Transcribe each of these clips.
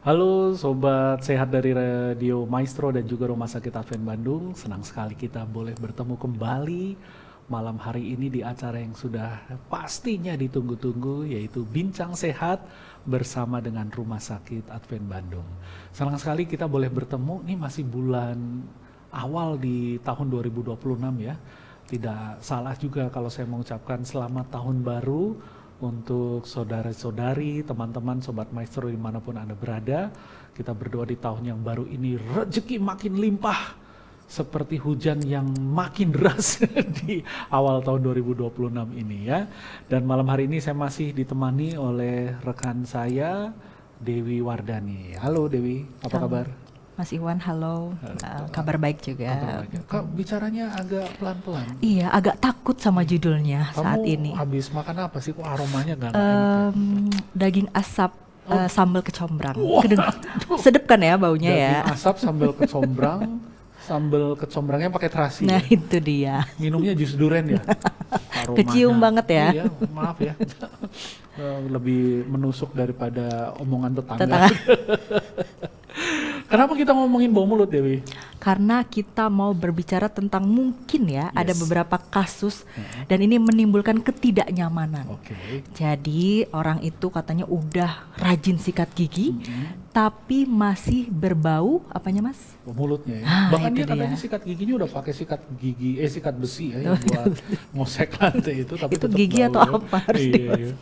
Halo Sobat Sehat dari Radio Maestro dan juga Rumah Sakit Advent Bandung. Senang sekali kita boleh bertemu kembali malam hari ini di acara yang sudah pastinya ditunggu-tunggu, yaitu Bincang Sehat bersama dengan Rumah Sakit Advent Bandung. Senang sekali kita boleh bertemu, ini masih bulan awal di tahun 2026 ya. Tidak salah juga kalau saya mengucapkan selamat tahun baru untuk saudara-saudari, teman-teman, Sobat Maestro dimanapun Anda berada. Kita berdoa di tahun yang baru ini rezeki makin limpah seperti hujan yang makin deras di awal tahun 2026 ini ya. Dan malam hari ini saya masih ditemani oleh rekan saya, Dewi Wardani. Halo Dewi, apa Halo. kabar? Mas Iwan, halo. Kabar baik juga. Kabar baik ya? Kak, bicaranya agak pelan-pelan. Iya, agak takut sama judulnya saat Kamu ini. habis makan apa sih? Kok aromanya gak enak ya? Daging asap sambal kecombrang. Wah, Sedep kan ya baunya ya. Daging asap sambal kecombrang, sambal kecombrangnya pakai terasi. Nah Ya? itu dia. Minumnya jus duren ya? Aromanya. Kecium banget ya. Iya, maaf ya. Lebih menusuk daripada omongan tetangga. Tetangga. Kenapa kita ngomongin bau mulut, Dewi? Karena kita mau berbicara tentang mungkin ya ada Yes. beberapa kasus dan ini menimbulkan ketidaknyamanan. Oke. Jadi orang itu katanya udah rajin sikat gigi, tapi masih berbau apanya Mas? Bau mulutnya ya. Ah, Bahkan itu dia katanya dia. sikat giginya udah pakai sikat besi ya yang buat ngosek lantai itu, tapi Itu tetap gigi bau atau ya. apa harus Iya, iya.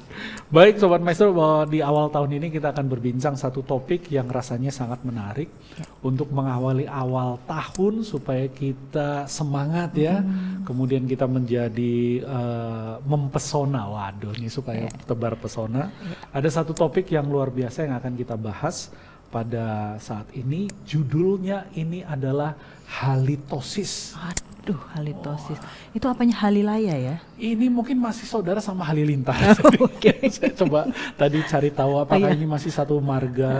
Baik Sobat Maestro, bahwa di awal tahun ini kita akan berbincang satu topik yang rasanya sangat menarik untuk mengawali awal tahun supaya kita semangat ya. Kemudian kita menjadi mempesona. Waduh, ini supaya tebar pesona. Ada satu topik yang luar biasa yang akan kita bahas pada saat ini. Judulnya ini adalah halitosis. Aduh, halitosis. Itu apanya halilaya ya? Ini mungkin masih saudara sama halilintar. Oke. Saya coba tadi cari tahu apakah iya. ini masih satu marga,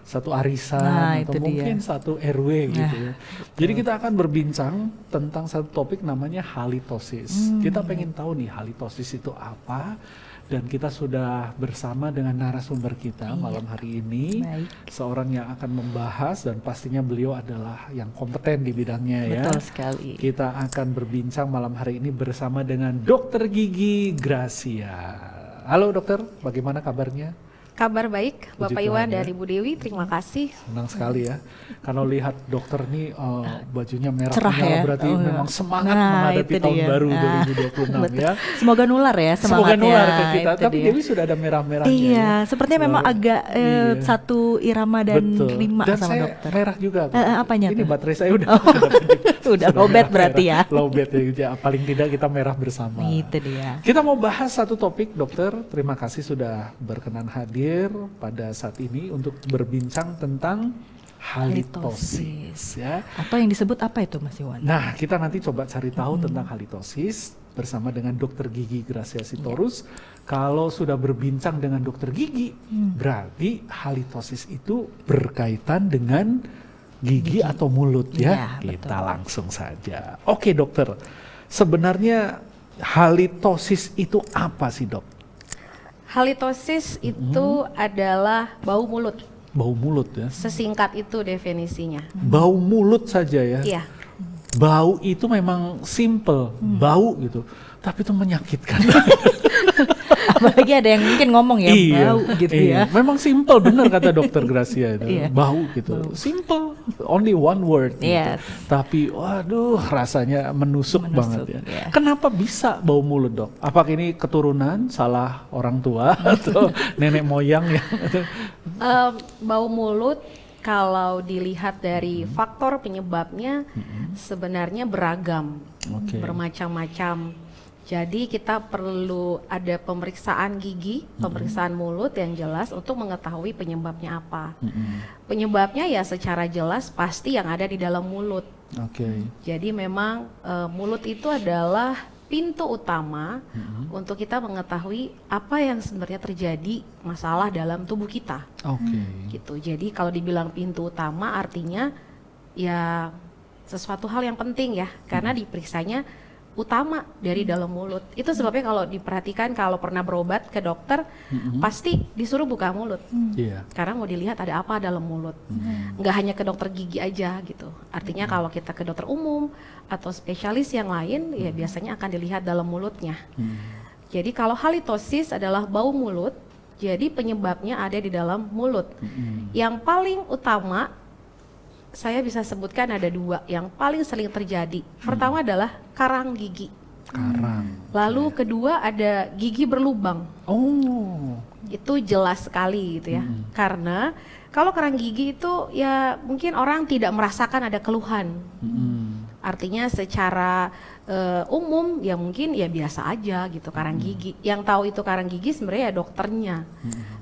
satu arisan, Nah, atau itu dia. mungkin satu RW gitu ya. Jadi kita akan berbincang tentang satu topik namanya halitosis. Kita pengen tahu nih halitosis itu apa, dan kita sudah bersama dengan narasumber kita malam hari ini. Baik. Seorang yang akan membahas dan pastinya beliau adalah yang kompeten di bidangnya ya. Betul sekali. Kita akan berbincang malam hari ini bersama dengan Dokter Gigi Gracia. Halo dokter, bagaimana kabarnya? Kabar baik, Bapak Puji Iwan Tuhan, ya. dari Bu Dewi, terima kasih. Senang sekali ya. Kalau lihat dokter nih bajunya merah Cerah menyala, ya. berarti Oh, memang semangat nah, menghadapi itu tahun dia. baru Ah, 2026 ya. Semoga nular ya Semoga semangatnya. nular ke kita. Itu Tapi dia. Dewi sudah ada merah-merahnya. Iya, ya. sepertinya memang Luar- agak iya. satu irama dan Betul. rima Dan sama saya dokter. merah juga. Bu. Apanya Ini tuh? baterai saya udah Udah lowbat berarti ya. Lowbat ya. Paling tidak kita merah bersama. Itu dia. Kita mau bahas satu topik, dokter. Terima kasih sudah berkenan hadir pada saat ini untuk berbincang tentang halitosis ya. Atau yang disebut apa itu Mas Iwan? Nah, kita nanti coba cari tahu tentang halitosis bersama dengan Dokter Gigi Gracia Sitorus. Kalau sudah berbincang dengan dokter gigi, berarti halitosis itu berkaitan dengan gigi atau mulut ya. Iya, Kita betul. langsung saja. Oke, dokter. Sebenarnya halitosis itu apa sih, Dok? Halitosis itu adalah bau mulut, Bau mulut ya. sesingkat itu definisinya. Bau mulut saja ya. Iya, Bau itu memang simple, bau gitu. Tapi itu menyakitkan. Apalagi ada yang mungkin ngomong ya bau gitu ya. Memang simple, benar kata dokter Gracia itu. Iya. Bau gitu. Simple, only one word gitu. Yes. Tapi waduh rasanya menusuk banget ya. ya. Kenapa bisa bau mulut, Dok? Apakah ini keturunan, salah orang tua atau nenek moyang yang Bau mulut kalau dilihat dari faktor penyebabnya sebenarnya beragam, Oke. bermacam-macam. Jadi kita perlu ada pemeriksaan gigi, pemeriksaan mulut yang jelas untuk mengetahui penyebabnya apa. Penyebabnya ya secara jelas pasti yang ada di dalam mulut. Oke. Jadi memang mulut itu adalah pintu utama untuk kita mengetahui apa yang sebenarnya terjadi masalah dalam tubuh kita. Oke. Gitu. Jadi kalau dibilang pintu utama artinya ya sesuatu hal yang penting ya, karena diperiksanya utama dari dalam mulut. Itu sebabnya kalau diperhatikan, kalau pernah berobat ke dokter, pasti disuruh buka mulut. Iya. Karena mau dilihat ada apa dalam mulut. Nggak hanya ke dokter gigi aja gitu. Artinya kalau kita ke dokter umum atau spesialis yang lain, ya biasanya akan dilihat dalam mulutnya. Jadi kalau halitosis adalah bau mulut, jadi penyebabnya ada di dalam mulut. Yang paling utama, saya bisa sebutkan ada 2 yang paling sering terjadi. Pertama adalah karang gigi. Karang. Lalu kedua ada gigi berlubang. Oh. Itu jelas sekali gitu ya. Karena kalau karang gigi itu ya mungkin orang tidak merasakan ada keluhan. Artinya secara umum ya mungkin ya biasa aja gitu karang gigi. Yang tahu itu karang gigi sebenarnya ya dokternya.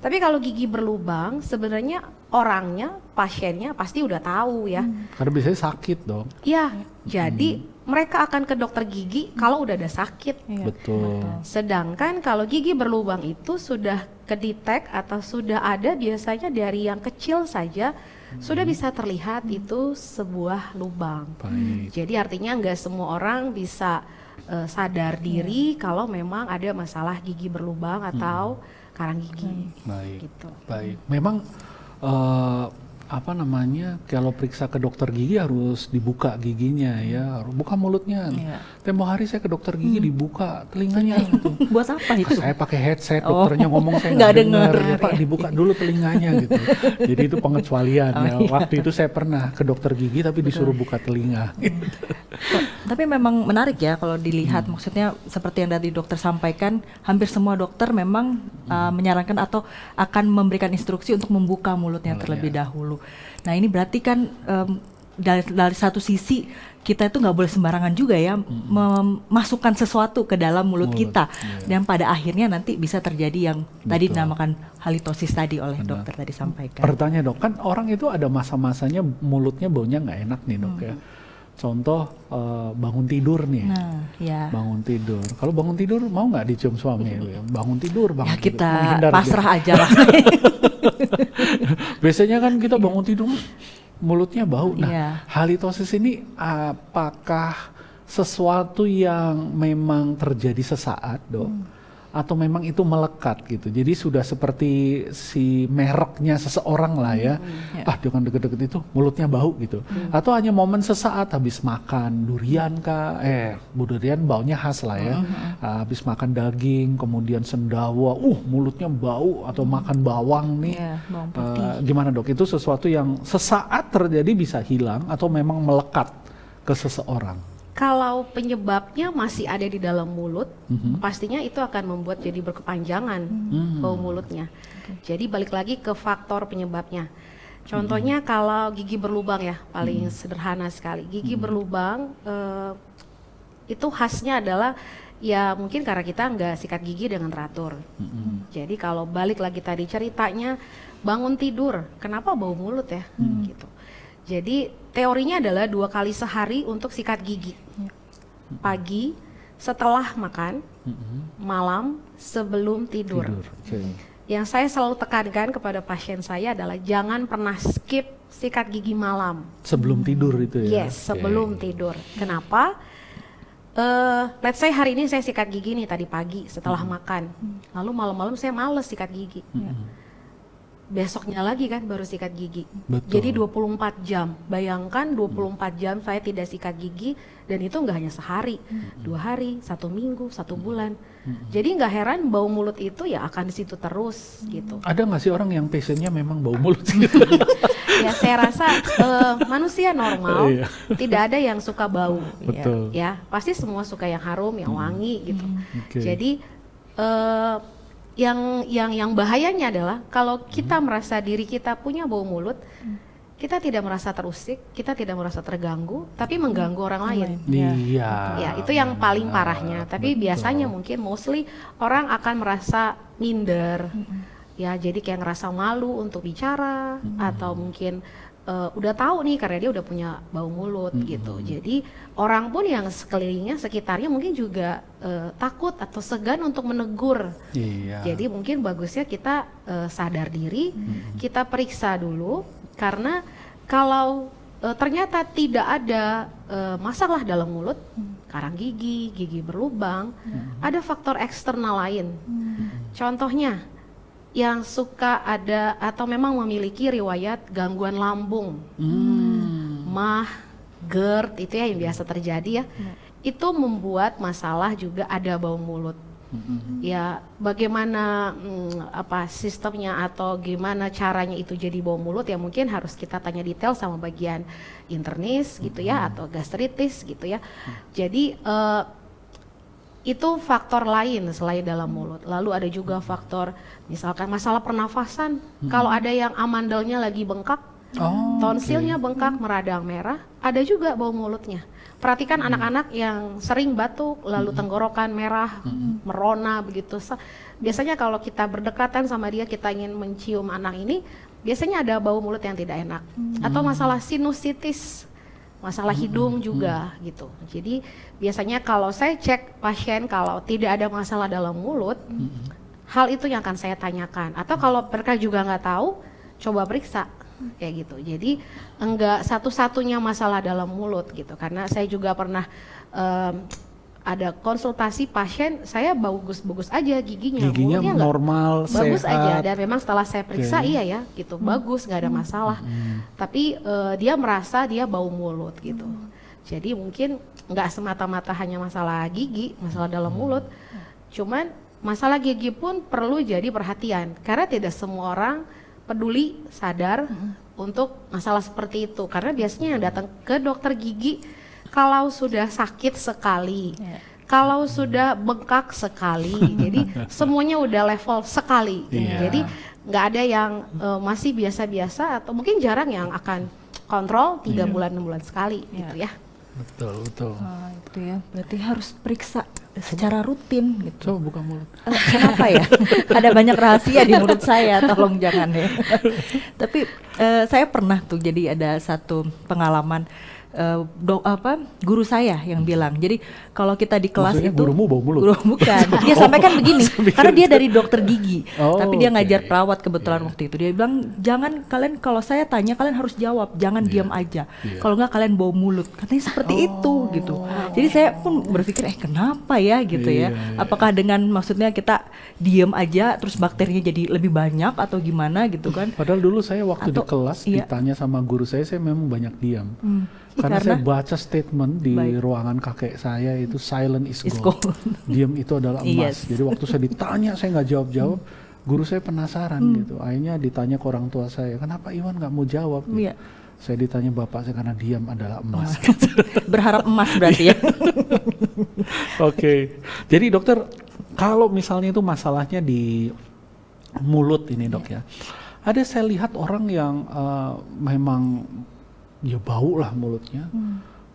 Tapi kalau gigi berlubang sebenarnya orangnya, pasiennya pasti udah tahu ya. Karena biasanya sakit dong. Ya, jadi mereka akan ke dokter gigi kalau udah ada sakit. Iya, Betul. Sedangkan kalau gigi berlubang itu sudah kedetek atau sudah ada biasanya dari yang kecil saja sudah bisa terlihat itu sebuah lubang. Baik. Jadi artinya nggak semua orang bisa sadar diri kalau memang ada masalah gigi berlubang atau karang gigi. Baik. Gitu. Baik. Memang apa namanya, kalau periksa ke dokter gigi harus dibuka giginya ya, harus buka mulutnya. Iya. Tempo hari saya ke dokter gigi dibuka telinganya gitu. Buat apa itu? Saya pakai headset, dokternya ngomong saya Nggak nggak dengar. denger, Ya, Pak dibuka dulu telinganya gitu. Jadi itu pengecualian ya. iya. Waktu itu saya pernah ke dokter gigi tapi disuruh buka telinga. Tapi memang menarik ya kalau dilihat, maksudnya seperti yang tadi dokter sampaikan, hampir semua dokter memang menyarankan atau akan memberikan instruksi untuk membuka mulutnya terlebih dahulu. Nah ini berarti kan dari satu sisi kita itu nggak boleh sembarangan juga ya memasukkan sesuatu ke dalam mulut kita, dan pada akhirnya nanti bisa terjadi yang tadi dinamakan halitosis tadi oleh dokter tadi sampaikan. Pertanyaan dok, kan orang itu ada masa-masanya mulutnya baunya nggak enak nih dok ya. Contoh bangun tidur nih. Nah, ya. Bangun tidur. Kalau bangun tidur mau nggak dicium suami? Bangun tidur, bangun Ya kita tidur. Menghindar pasrah aja lah. Biasanya kan kita bangun tidur mulutnya bau. Nah, Iya. halitosis ini apakah sesuatu yang memang terjadi sesaat, dok? Atau memang itu melekat gitu? Jadi sudah seperti si mereknya seseorang lah ya. Dia kan deket-deket itu mulutnya bau gitu. Atau hanya momen sesaat habis makan durian kah? Durian baunya khas lah ya. Habis makan daging, kemudian sendawa, mulutnya bau, atau makan bawang nih. Iya, bawang putih. Gimana dok? Itu sesuatu yang sesaat terjadi bisa hilang atau memang melekat ke seseorang? Kalau penyebabnya masih ada di dalam mulut, pastinya itu akan membuat jadi berkepanjangan bau mulutnya. Jadi balik lagi ke faktor penyebabnya. Contohnya kalau gigi berlubang ya, paling sederhana sekali. Gigi berlubang itu khasnya adalah ya mungkin karena kita nggak sikat gigi dengan teratur. Jadi kalau balik lagi tadi ceritanya bangun tidur, kenapa bau mulut ya? Gitu. Jadi teorinya adalah 2 kali sehari untuk sikat gigi. Pagi setelah makan, malam sebelum tidur. Okay. Yang saya selalu tekankan kepada pasien saya adalah jangan pernah skip sikat gigi malam. Sebelum tidur itu ya? Yes, sebelum tidur. Kenapa? Let's say hari ini saya sikat gigi nih tadi pagi setelah makan. Lalu malam-malam saya males sikat gigi. Besoknya lagi kan baru sikat gigi. Betul. Jadi 24 jam. Bayangkan 24 jam saya tidak sikat gigi, dan itu nggak hanya sehari, 2 hari, 1 minggu, 1 bulan. Jadi nggak heran bau mulut itu ya akan di situ terus gitu. Ada nggak sih orang yang passionnya memang bau mulut gitu? Ya saya rasa manusia normal Iya. tidak ada yang suka bau. Betul. Ya pasti semua suka yang harum, yang wangi gitu. Oke. Jadi yang bahayanya adalah kalau kita merasa diri kita punya bau mulut, kita tidak merasa terusik, kita tidak merasa terganggu, tapi mengganggu orang lain. Iya. Ya itu yang paling parahnya. Tapi biasanya mungkin mostly orang akan merasa minder. Ya jadi kayak ngerasa malu untuk bicara, atau mungkin udah tahu nih karena dia udah punya bau mulut gitu. Jadi orang pun yang sekelilingnya, sekitarnya mungkin juga takut atau segan untuk menegur. Iya. Jadi mungkin bagusnya kita sadar diri, kita periksa dulu, karena kalau ternyata tidak ada masalah dalam mulut, karang gigi, gigi berlubang, ada faktor eksternal lain. Contohnya yang suka ada atau memang memiliki riwayat gangguan lambung, mah, GERD itu ya yang biasa terjadi ya. Itu membuat masalah juga ada bau mulut. Ya bagaimana sistemnya atau gimana caranya itu jadi bau mulut ya mungkin harus kita tanya detail sama bagian internis gitu ya atau gastritis gitu ya. Jadi itu faktor lain selain dalam mulut. Lalu ada juga faktor misalkan masalah pernafasan. Kalau ada yang amandelnya lagi bengkak, tonsilnya bengkak, meradang merah, ada juga bau mulutnya. Perhatikan anak-anak yang sering batuk, lalu tenggorokan merah, merona begitu. Biasanya kalau kita berdekatan sama dia, kita ingin mencium anak ini, biasanya ada bau mulut yang tidak enak. Atau masalah sinusitis, masalah hidung juga gitu. Jadi biasanya kalau saya cek pasien kalau tidak ada masalah dalam mulut, hal itu yang akan saya tanyakan. Atau kalau mereka juga nggak tahu, coba periksa. Kayak gitu. Jadi enggak satu-satunya masalah dalam mulut gitu. Karena saya juga pernah ada konsultasi pasien, saya bagus-bagus aja giginya mulutnya normal, bagus sehat aja. Dan memang setelah saya periksa iya ya gitu, bagus, nggak ada masalah. Tapi dia merasa dia bau mulut gitu. Jadi mungkin nggak semata-mata hanya masalah gigi, masalah dalam mulut. Cuman masalah gigi pun perlu jadi perhatian. Karena tidak semua orang peduli, sadar untuk masalah seperti itu. Karena biasanya yang datang ke dokter gigi kalau sudah sakit sekali, kalau sudah bengkak sekali, jadi semuanya udah level sekali. Jadi nggak ada yang masih biasa-biasa atau mungkin jarang yang akan kontrol 3 bulan 6 bulan sekali gitu ya. Betul. Itu ya, berarti harus periksa secara rutin gitu. Coba buka mulut. Kenapa ya? Ada banyak rahasia di mulut saya, tolong jangan ya. Tapi saya pernah tuh jadi ada satu pengalaman guru saya yang bilang. Jadi kalau kita di kelas maksudnya itu gurumu bau mulut? Guru bukan. Dia sampaikan begini, karena dia dari dokter gigi. Tapi dia ngajar perawat kebetulan waktu itu. Dia bilang, "Jangan kalian kalau saya tanya kalian harus jawab, jangan diam aja. Kalau enggak kalian bau mulut." Katanya seperti itu gitu. Jadi saya pun berpikir kenapa ya gitu ya. Apakah dengan maksudnya kita diam aja terus bakterinya jadi lebih banyak atau gimana gitu kan? Padahal dulu saya waktu di kelas ditanya sama guru saya memang banyak diam. Karena saya baca statement di ruangan kakek saya itu silent is gold. Diam itu adalah emas. Jadi waktu saya ditanya saya nggak jawab-jawab, guru saya penasaran gitu. Akhirnya ditanya ke orang tua saya, kenapa Iwan nggak mau jawab? Gitu. Saya ditanya bapak saya karena diam adalah emas. Berharap emas berarti ya. Oke. Jadi dokter, kalau misalnya itu masalahnya di mulut ini dok ya, ada saya lihat orang yang memang ya bau lah mulutnya.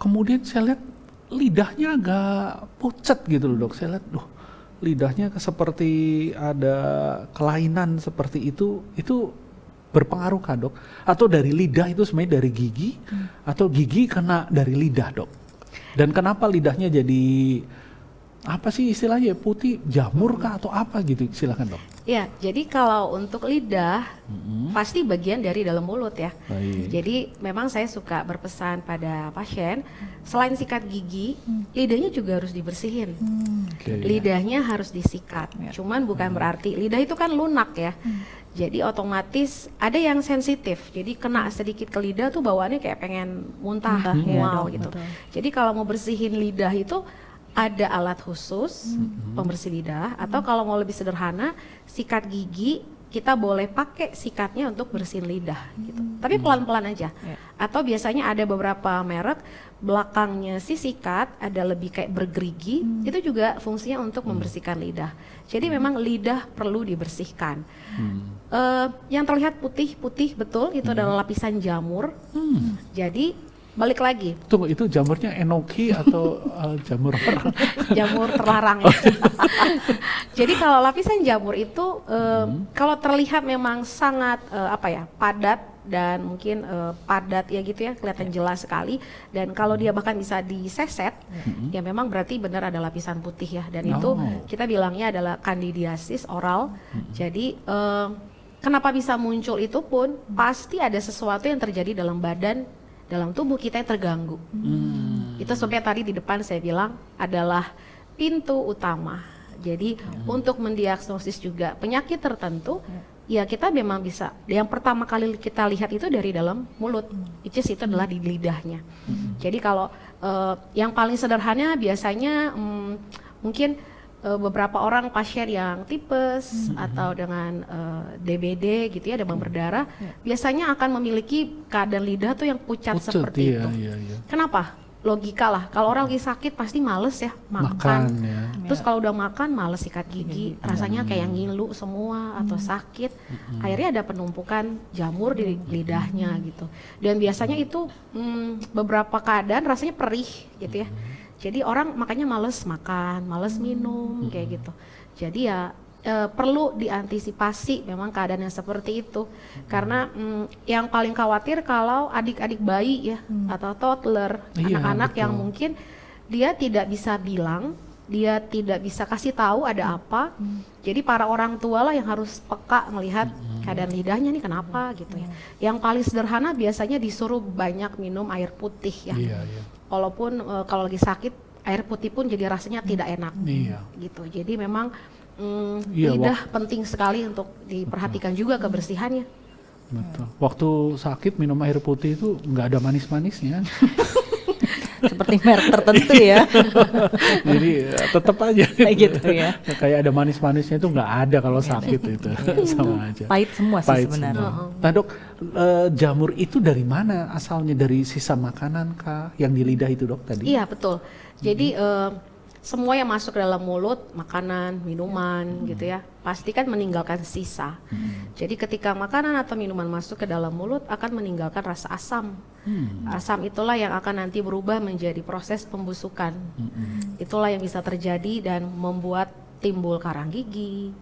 Kemudian saya lihat lidahnya agak pucat gitu loh dok. Saya lihat, lidahnya seperti ada kelainan seperti itu berpengaruh kah dok? Atau dari lidah itu sebenarnya dari gigi? Atau gigi kena dari lidah dok? Dan kenapa lidahnya jadi apa sih istilahnya putih, jamur kah atau apa gitu? Silakan dok. Ya, jadi kalau untuk lidah pasti bagian dari dalam mulut ya. Jadi memang saya suka berpesan pada pasien, selain sikat gigi, lidahnya juga harus dibersihin. Lidahnya harus disikat. Cuman bukan berarti lidah itu kan lunak ya. Jadi otomatis ada yang sensitif. Jadi kena sedikit ke lidah tuh bawaannya kayak pengen muntah, mual gitu. Jadi kalau mau bersihin lidah itu ada alat khusus pembersih lidah, atau kalau mau lebih sederhana sikat gigi kita boleh pakai sikatnya untuk bersihin lidah gitu. Tapi pelan-pelan aja. Atau biasanya ada beberapa merek belakangnya si sikat ada lebih kayak bergerigi, itu juga fungsinya untuk membersihkan lidah. Jadi memang lidah perlu dibersihkan. Yang terlihat putih-putih betul itu adalah lapisan jamur. Jadi balik lagi. Tunggu, itu jamurnya enoki atau jamur orang? Jamur terlarang ya. Jadi kalau lapisan jamur itu kalau terlihat memang sangat padat dan mungkin padat ya gitu ya, kelihatan jelas sekali. Dan kalau dia bahkan bisa diseset, ya memang berarti benar ada lapisan putih ya. Dan itu kita bilangnya adalah kandidiasis oral. Jadi kenapa bisa muncul itu pun pasti ada sesuatu yang terjadi dalam badan, dalam tubuh kita yang terganggu. Itu Itu sebabnya tadi di depan saya bilang adalah pintu utama. Jadi untuk mendiagnosis juga penyakit tertentu, ya kita memang bisa. Yang pertama kali kita lihat itu dari dalam mulut, which is itu adalah di lidahnya. Jadi kalau yang paling sederhana biasanya mungkin beberapa orang pasien yang tipes atau dengan DBD gitu ya, demam berdarah, biasanya akan memiliki keadaan lidah tuh yang pucat seperti itu. Kenapa? Logika lah, kalau orang lagi sakit pasti males ya makan. Ya. Terus kalau udah makan males sikat gigi, rasanya kayak ngilu semua atau sakit. Akhirnya ada penumpukan jamur di lidahnya gitu. Dan biasanya itu beberapa keadaan rasanya perih gitu ya. Jadi orang makanya males makan, males minum kayak gitu. Jadi ya perlu diantisipasi memang keadaan yang seperti itu. Karena yang paling khawatir kalau adik-adik bayi ya atau toddler, anak-anak yang mungkin dia tidak bisa bilang, dia tidak bisa kasih tahu ada apa. Jadi para orang tua lah yang harus peka melihat keadaan lidahnya nih kenapa gitu ya. Yang paling sederhana biasanya disuruh banyak minum air putih ya. Walaupun kalau lagi sakit air putih pun jadi rasanya tidak enak gitu. Jadi memang lidah penting sekali untuk diperhatikan juga kebersihannya. Betul. Waktu sakit minum air putih itu nggak ada manis-manisnya. Seperti merek tertentu ya. Jadi tetap aja kayak gitu ya. Kayak ada manis-manisnya itu nggak ada kalau sakit itu. Sama aja. Pahit semua sih sebenarnya. Nah dok, jamur itu dari mana asalnya? Dari sisa makanan kah yang di lidah itu dok tadi? Iya betul. Jadi semua yang masuk ke dalam mulut, makanan, minuman gitu ya, pasti kan meninggalkan sisa. Jadi ketika makanan atau minuman masuk ke dalam mulut akan meninggalkan rasa asam. Asam itulah yang akan nanti berubah menjadi proses pembusukan. Itulah yang bisa terjadi dan membuat timbul karang gigi,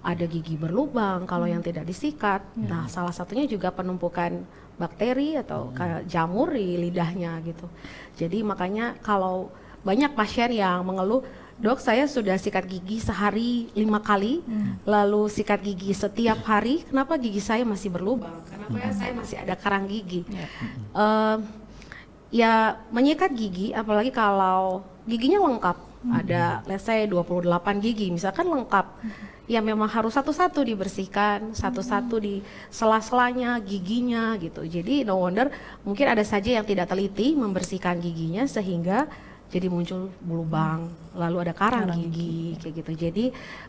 ada gigi berlubang kalau yang tidak disikat. Nah, salah satunya juga penumpukan bakteri atau jamur di lidahnya gitu. Jadi makanya kalau banyak pasien yang mengeluh, dok saya sudah sikat gigi sehari 5 kali, lalu sikat gigi setiap hari, kenapa gigi saya masih berlubang? Kenapa saya masih ada karang gigi? Ya menyikat gigi, apalagi kalau giginya lengkap, ada let's say 28 gigi, misalkan lengkap, ya memang harus satu-satu dibersihkan, satu-satu di sela-selanya, giginya gitu. Jadi no wonder mungkin ada saja yang tidak teliti membersihkan giginya sehingga jadi muncul lubang, lalu ada karang gigi kayak gitu. Jadi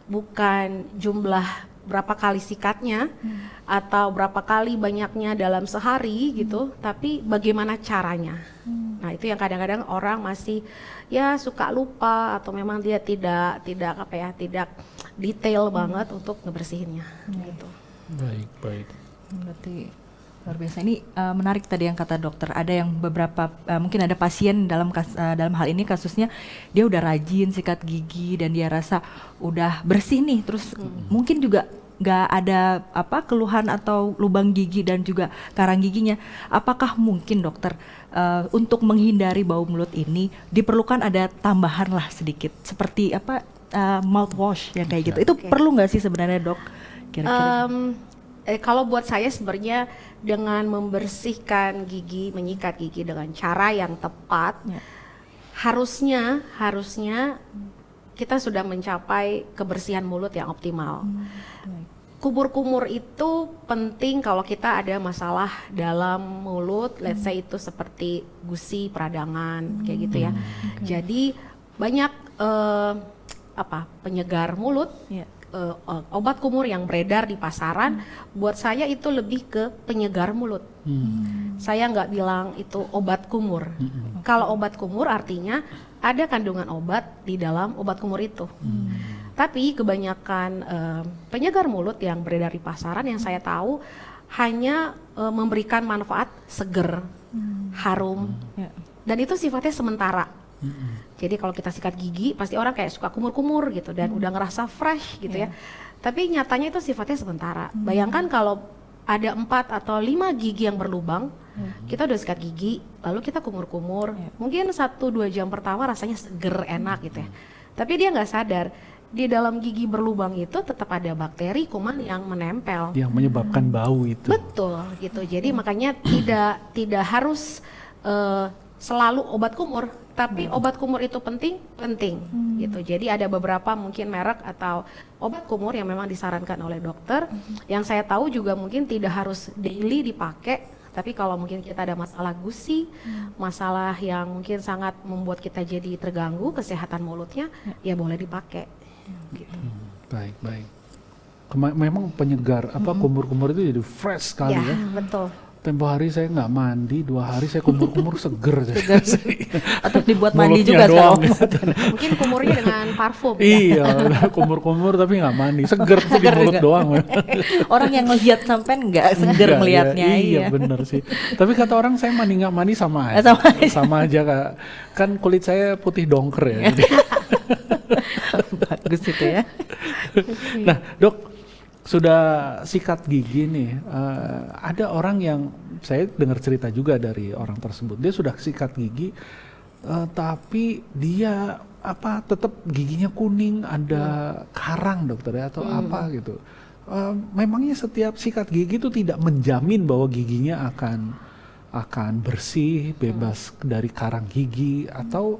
bukan jumlah berapa kali sikatnya atau berapa kali banyaknya dalam sehari gitu, tapi bagaimana caranya. Nah, itu yang kadang-kadang orang masih ya suka lupa atau memang dia tidak detail banget untuk ngebersihinnya gitu. Baik. Berarti luar biasa. Ini menarik tadi yang kata dokter. Ada yang beberapa mungkin ada pasien dalam hal ini kasusnya dia udah rajin sikat gigi dan dia rasa udah bersih nih, terus mungkin juga nggak ada keluhan atau lubang gigi dan juga karang giginya. Apakah mungkin dokter untuk menghindari bau mulut ini diperlukan ada tambahan lah sedikit seperti mouthwash yang kayak gitu? Itu perlu nggak sih sebenarnya dok? Kira-kira? Kalau buat saya sebenarnya dengan membersihkan gigi, menyikat gigi dengan cara yang tepat, harusnya kita sudah mencapai kebersihan mulut yang optimal. Kumur-kumur itu penting kalau kita ada masalah dalam mulut, let's say itu seperti gusi, peradangan, kayak gitu ya. Jadi banyak penyegar mulut. Obat kumur yang beredar di pasaran, buat saya itu lebih ke penyegar mulut. Saya nggak bilang itu obat kumur. Kalau obat kumur artinya ada kandungan obat di dalam obat kumur itu. Tapi kebanyakan penyegar mulut yang beredar di pasaran yang saya tahu hanya memberikan manfaat seger, harum, dan itu sifatnya sementara. Jadi kalau kita sikat gigi pasti orang kayak suka kumur-kumur gitu dan udah ngerasa fresh gitu ya. Tapi nyatanya itu sifatnya sementara. Bayangkan kalau ada 4 atau 5 gigi yang berlubang, kita udah sikat gigi, lalu kita kumur-kumur. Mungkin 1-2 jam pertama rasanya seger, enak gitu ya. Tapi dia nggak sadar di dalam gigi berlubang itu tetap ada bakteri, kuman yang menempel. Yang menyebabkan bau itu. Betul gitu. Jadi makanya tidak harus selalu obat kumur. tapi obat kumur itu penting gitu. Jadi ada beberapa mungkin merek atau obat kumur yang memang disarankan oleh dokter. Yang saya tahu juga mungkin tidak harus daily dipakai, tapi kalau mungkin kita ada masalah gusi, masalah yang mungkin sangat membuat kita jadi terganggu kesehatan mulutnya, ya boleh dipakai. Gitu. Baik. Memang penyegar kumur-kumur itu jadi fresh sekali ya. Betul. Tempo hari saya nggak mandi, 2 hari saya kumur-kumur seger. Atau dibuat mandi Mulutnya juga doang. sekarang. Mungkin kumurnya dengan parfum. Iya, kumur-kumur tapi nggak mandi, seger tuh di mulut juga. doang. Orang yang ngelihat sampean nggak seger Enggak, melihatnya. ya, iya bener sih. Tapi kata orang saya mandi nggak mandi sama aja. Sama aja Kak. Kan kulit saya putih dongker ya. Jadi. Bagus itu ya. Nah dok, sudah sikat gigi nih, ada orang yang saya dengar cerita juga dari orang tersebut, dia sudah sikat gigi, tapi dia tetap giginya kuning, ada karang dokter ya atau apa gitu. Memangnya setiap sikat gigi itu tidak menjamin bahwa giginya akan bersih, bebas dari karang gigi atau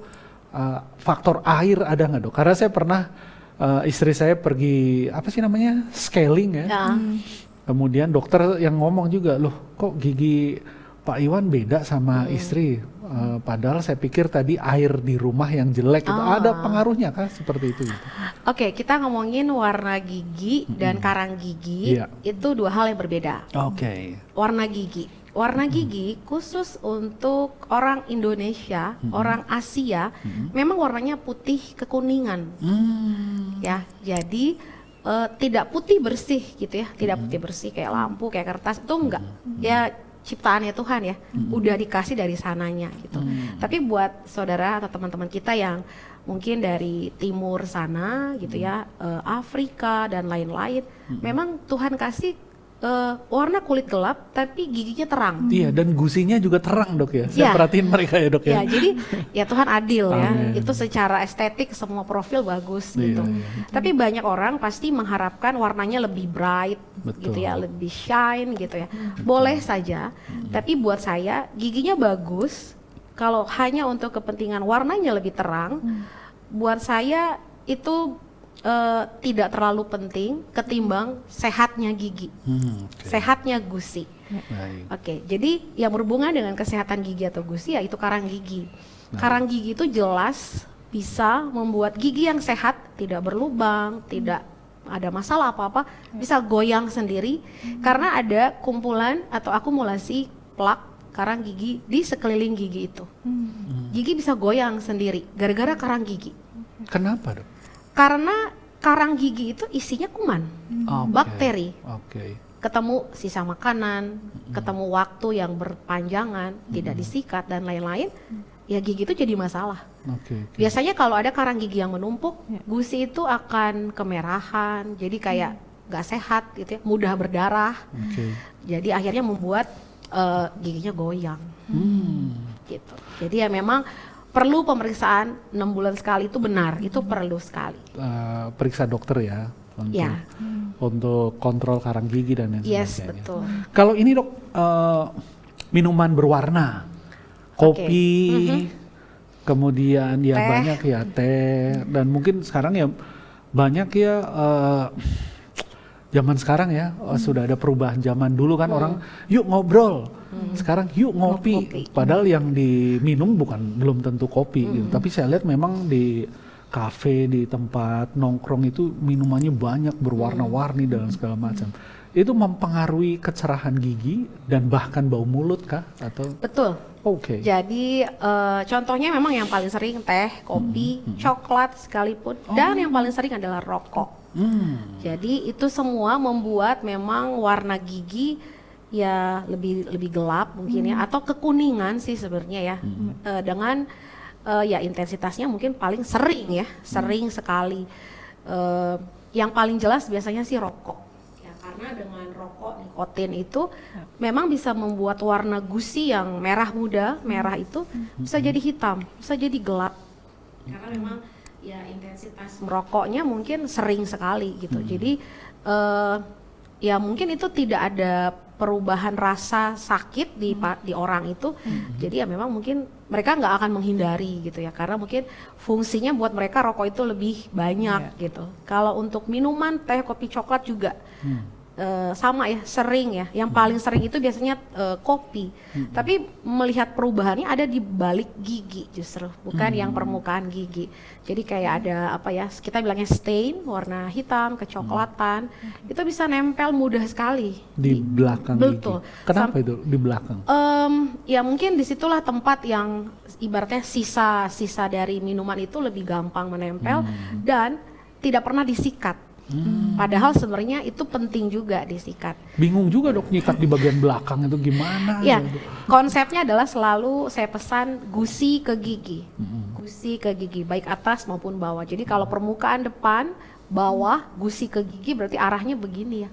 faktor air ada nggak dok? Karena saya pernah istri saya pergi scaling ya. Kemudian dokter yang ngomong juga, loh kok gigi Pak Iwan beda sama istri, padahal saya pikir tadi air di rumah yang jelek itu ada pengaruhnya kah seperti itu gitu? Oke, kita ngomongin warna gigi dan karang gigi itu 2 hal yang berbeda. Oke. Warna gigi khusus untuk orang Indonesia, orang Asia, memang warnanya putih kekuningan. Ya, jadi tidak putih bersih gitu ya, tidak putih bersih kayak lampu, kayak kertas itu enggak. Ya ciptaannya Tuhan ya, udah dikasih dari sananya gitu. Tapi buat saudara atau teman-teman kita yang mungkin dari timur sana gitu ya, Afrika dan lain-lain, memang Tuhan kasih warna kulit gelap tapi giginya terang. Iya, dan gusinya juga terang dok ya. Saya perhatiin mereka ya dok ya. Ya, jadi ya Tuhan adil ya. Amen. Itu secara estetik semua profil bagus gitu. Tapi banyak orang pasti mengharapkan warnanya lebih bright gitu ya, lebih shine gitu ya. Boleh saja, tapi buat saya giginya bagus kalau hanya untuk kepentingan warnanya lebih terang. Buat saya itu tidak terlalu penting ketimbang sehatnya gigi, sehatnya gusi. Oke, jadi yang berhubungan dengan kesehatan gigi atau gusi ya itu karang gigi. Karang gigi itu jelas bisa membuat gigi yang sehat tidak berlubang, tidak ada masalah apa-apa, bisa goyang sendiri karena ada kumpulan atau akumulasi plak karang gigi di sekeliling gigi itu. Gigi bisa goyang sendiri gara-gara karang gigi. Kenapa dok? Karena karang gigi itu isinya kuman, bakteri. Ketemu sisa makanan, ketemu waktu yang berpanjangan, tidak disikat dan lain-lain, ya gigi itu jadi masalah. Biasanya kalau ada karang gigi yang menumpuk, gusi itu akan kemerahan, jadi kayak gak sehat gitu ya, mudah berdarah. Jadi akhirnya membuat giginya goyang. Gitu. Jadi ya memang perlu pemeriksaan 6 bulan sekali itu benar, itu perlu sekali. Periksa dokter ya untuk kontrol karang gigi dan lain sebagainya. Yes, betul. Kalau ini dok, minuman berwarna, kopi, kemudian ya teh. banyak ya teh, dan mungkin sekarang ya banyak ya zaman sekarang ya sudah ada perubahan. Zaman dulu kan orang yuk ngobrol. Sekarang yuk ngopi. Padahal yang diminum belum tentu kopi gitu. Tapi saya lihat memang di kafe, di tempat nongkrong itu minumannya banyak berwarna-warni dan segala macam. Itu mempengaruhi kecerahan gigi dan bahkan bau mulut kah atau? Betul. Jadi contohnya memang yang paling sering teh, kopi, coklat sekalipun, dan yang paling sering adalah rokok. Jadi itu semua membuat memang warna gigi ya lebih gelap mungkin ya, atau kekuningan sih sebenarnya ya, dengan ya intensitasnya mungkin paling sering ya, sering sekali. Yang paling jelas biasanya sih rokok ya, karena dengan rokok nikotin itu memang bisa membuat warna gusi yang merah muda, merah itu bisa jadi hitam, bisa jadi gelap, karena memang ya intensitas merokoknya mungkin sering sekali gitu. Jadi ya mungkin itu tidak ada perubahan rasa sakit di orang itu. Jadi ya memang mungkin mereka nggak akan menghindari gitu ya, karena mungkin fungsinya buat mereka rokok itu lebih banyak gitu. Kalau untuk minuman teh, kopi, coklat juga sama ya, sering ya. Yang paling sering itu biasanya kopi. Tapi melihat perubahannya ada di balik gigi justru, bukan yang permukaan gigi. Jadi kayak ada apa ya, kita bilangnya stain, warna hitam, kecoklatan, itu bisa nempel mudah sekali Di belakang betul. gigi. Kenapa itu di belakang? Ya mungkin disitulah tempat yang ibaratnya sisa-sisa dari minuman itu lebih gampang menempel dan tidak pernah disikat. Padahal sebenarnya itu penting juga disikat. Bingung juga dok nyikat di bagian belakang itu gimana? Ya, gitu. konsepnya adalah selalu saya pesan gusi ke gigi, gusi ke gigi, baik atas maupun bawah. Jadi kalau permukaan depan, bawah, gusi ke gigi berarti arahnya begini ya.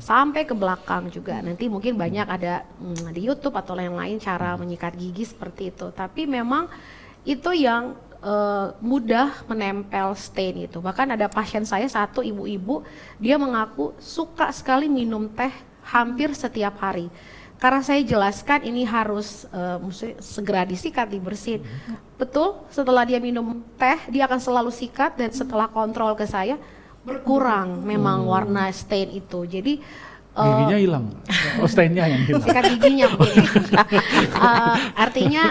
Sampai ke belakang juga. Nanti mungkin banyak ada di YouTube atau lain-lain cara menyikat gigi seperti itu. Tapi memang itu yang mudah menempel stain itu. Bahkan ada pasien saya satu ibu-ibu, dia mengaku suka sekali minum teh hampir setiap hari. Karena saya jelaskan ini harus mesti segera disikat, dibersihin. Betul, setelah dia minum teh, dia akan selalu sikat dan setelah kontrol ke saya berkurang memang warna stain itu. Jadi Giginya hilang, stainnya yang hilang. sikat giginya mungkin. Artinya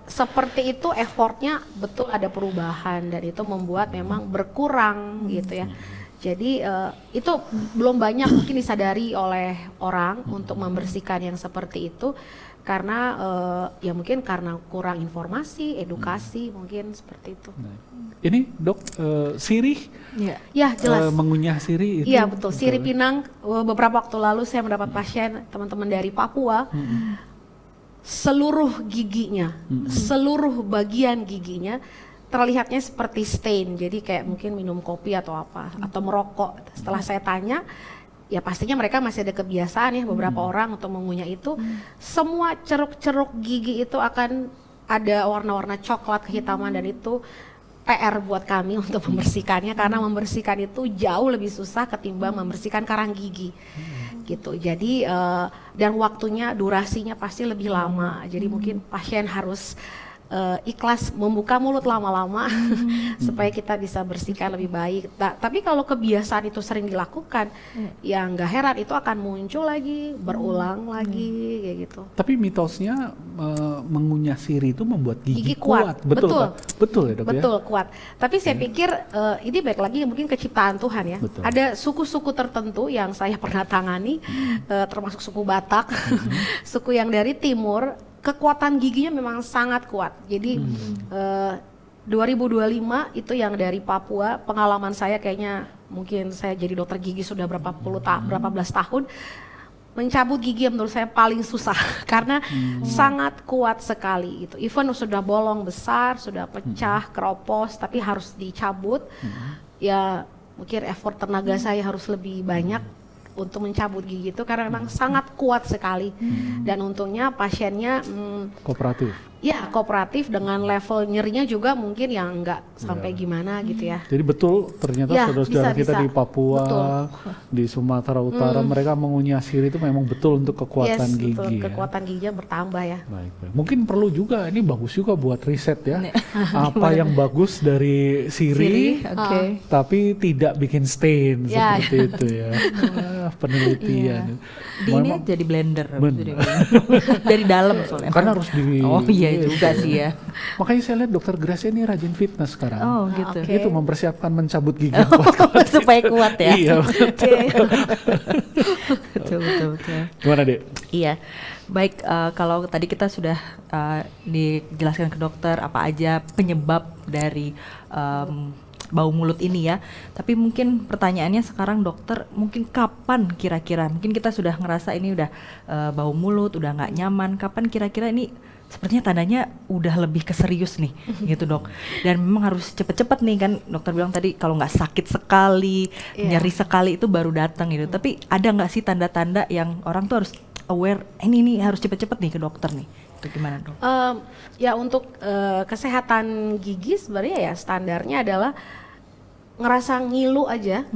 seperti itu effortnya betul ada perubahan dan itu membuat memang berkurang gitu ya. Jadi itu belum banyak mungkin disadari oleh orang untuk membersihkan yang seperti itu karena ya mungkin karena kurang informasi, edukasi mungkin seperti itu. Ini dok, sirih, Ya jelas. mengunyah sirih itu. Iya betul, sirih pinang. Beberapa waktu lalu saya mendapat pasien teman-teman dari Papua, seluruh giginya, seluruh bagian giginya terlihatnya seperti stain. Jadi kayak mungkin minum kopi atau apa, atau merokok. Setelah saya tanya, ya pastinya mereka masih ada kebiasaan ya beberapa orang untuk mengunyah itu. Semua ceruk-ceruk gigi itu akan ada warna-warna coklat kehitaman dan itu PR buat kami untuk membersihkannya karena membersihkan itu jauh lebih susah ketimbang membersihkan karang gigi gitu. Jadi dan waktunya, durasinya pasti lebih lama. Jadi mungkin pasien harus ikhlas membuka mulut lama-lama supaya kita bisa bersihkan lebih baik. Tapi kalau kebiasaan itu sering dilakukan, ya nggak heran itu akan muncul lagi, berulang lagi kayak gitu. Tapi mitosnya mengunyah sirih itu membuat gigi, Gigi kuat. betul Betul. Pak? Betul ya dok ya? Betul, kuat. Tapi saya pikir ini baik lagi mungkin keciptaan Tuhan ya. Betul. Ada suku-suku tertentu yang saya pernah tangani, termasuk suku Batak, suku yang dari timur, kekuatan giginya memang sangat kuat. Jadi 2025 itu yang dari Papua, pengalaman saya kayaknya mungkin saya jadi dokter gigi sudah berapa belas tahun. Mencabut gigi yang menurut saya paling susah karena sangat kuat sekali gitu. Even sudah bolong besar, sudah pecah, keropos, tapi harus dicabut. Ya mungkin effort tenaga saya harus lebih banyak untuk mencabut gigi itu karena memang sangat kuat sekali. Dan untungnya pasiennya Kooperatif. ya kooperatif dengan level nyerinya juga mungkin yang enggak sampai gimana gitu ya. Jadi betul ternyata Ya, saudara-saudara bisa, kita bisa. di Papua, Betul. di Sumatera Utara, mereka mengunyah sirih itu memang betul untuk kekuatan Yes, gigi. betul, Ya. kekuatan giginya bertambah ya. Baik, baik. Mungkin perlu juga, ini bagus juga buat riset ya. Apa yang bagus dari sirih, Oke. tapi tidak bikin stain Ya. seperti itu ya. Penelitian. Di ini Memang- jadi blender Bener. dari dalam soalnya. Karena harus di. Oh iya juga sih ya. Makanya saya lihat dokter Gracia ini rajin fitness sekarang. Oh gitu. Oke. Itu mempersiapkan mencabut gigi yang kuat-kuat. Supaya kuat ya. Iya. Oke. betul. Gimana dek? Iya, baik kalau tadi kita sudah dijelaskan ke dokter apa aja penyebab dari bau mulut ini ya. Tapi mungkin pertanyaannya sekarang dokter, mungkin kapan kira-kira? Mungkin kita sudah ngerasa ini udah bau mulut, udah nggak nyaman. Kapan kira-kira ini sepertinya tandanya udah lebih ke serius nih, gitu dok. Dan memang harus cepet-cepet nih kan dokter bilang tadi kalau nggak sakit sekali, Iya. nyeri sekali itu baru datang gitu. Tapi ada nggak sih tanda-tanda yang orang tuh harus aware ini harus cepet-cepet nih ke dokter nih? Itu gimana dok? Ya untuk kesehatan gigi sebenarnya ya standarnya adalah ngerasa ngilu aja,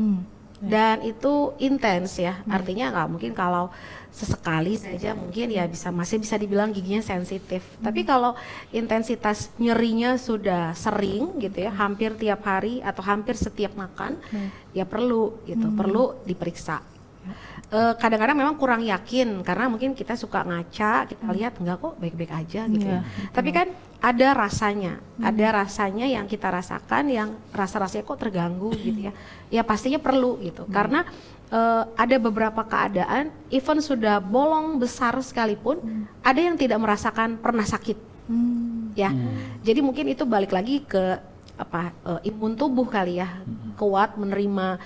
dan itu intens ya. Artinya nggak mungkin kalau sesekali saja mungkin ya masih bisa dibilang giginya sensitif. Tapi kalau intensitas nyerinya sudah sering gitu ya, hampir tiap hari atau hampir setiap makan, ya perlu gitu, perlu diperiksa. Kadang-kadang memang kurang yakin karena mungkin kita suka ngaca, kita lihat enggak kok baik-baik aja gitu ya. Tapi kan ada rasanya yang kita rasakan yang rasa-rasanya kok terganggu gitu ya. Ya pastinya perlu gitu karena ada beberapa keadaan even sudah bolong besar sekalipun ada yang tidak merasakan pernah sakit. Ya. Jadi mungkin itu balik lagi ke imun tubuh kali ya, kuat menerima